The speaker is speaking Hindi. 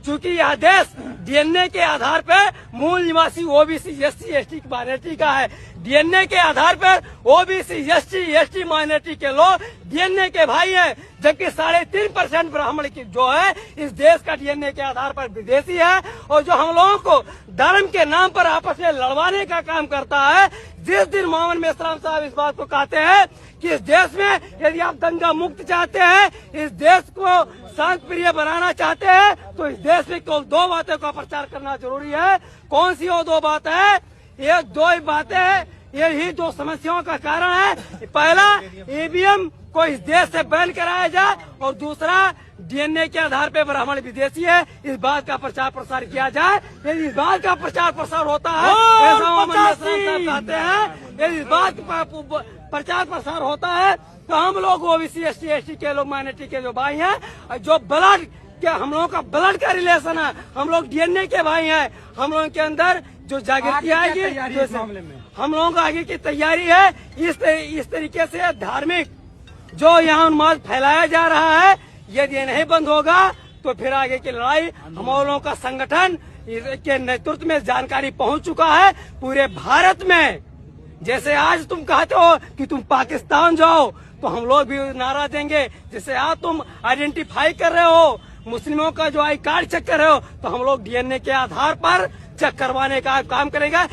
चूंकि यह देश डीएनए के आधार पर मूल निवासी ओबीसी एससी एसटी माइनॉरिटी का है। डीएनए के आधार पर ओबीसी एसटी एसटी माइनॉरिटी के लोग डीएनए के भाई हैं, जबकि 3.5% ब्राह्मण की जो है इस देश का डीएनए के आधार पर विदेशी है, और जो हम लोगों को धर्म के नाम पर आपस में लड़वाने का काम करता है। जिस दिन मोहम्मद मेश्राम साहब इस बात को कहते हैं कि इस देश में यदि आप दंगा मुक्त चाहते हैं, इस देश को शांत प्रिय बनाना चाहते हैं, तो इस देश में केवल 2 बातों का प्रचार करना जरूरी है। कौन सी वो 2 बातें हैं? ये 2 ही बातें हैं, यही 2 समस्याओं का कारण है। पहला, ईवीएम को इस देश से बैन कराया जाए, और दूसरा, डीएनए के आधार पर ब्राह्मण विदेशी है, इस बात का प्रचार प्रसार किया जाए। यदि इस बात का प्रचार प्रसार होता है, ऐसा मोहम्मद मेश्राम साहब कहते हैं, यदि इस बात का प्रचार प्रसार होता है तो हम लोग ओबीसी एसटी एसटी के लोग माइनॉरिटी के जो भाई हैं, जो ब्लड के हम लोगों का ब्लड का रिलेशन है, हम लोग डीएनए के भाई हैं, हम लोगों के अंदर जो जागृति आएगी, हम लोगों का आगे की तैयारी है। इस तरीके से धार्मिक जो यहाँ उन्माद फैलाया जा रहा है, यदि ये नहीं बंद होगा तो फिर आगे की लड़ाई हम लोगों का संगठन के नेतृत्व में जानकारी पहुंच चुका है पूरे भारत में। जैसे आज तुम कहते हो कि तुम पाकिस्तान जाओ, तो हम लोग भी नारा देंगे। जैसे आज तुम आइडेंटिफाई कर रहे हो, मुस्लिमों का जो आई कार्ड चेक कर रहे हो, तो हम लोग डीएनए के आधार पर चेक करवाने का काम करेंगे।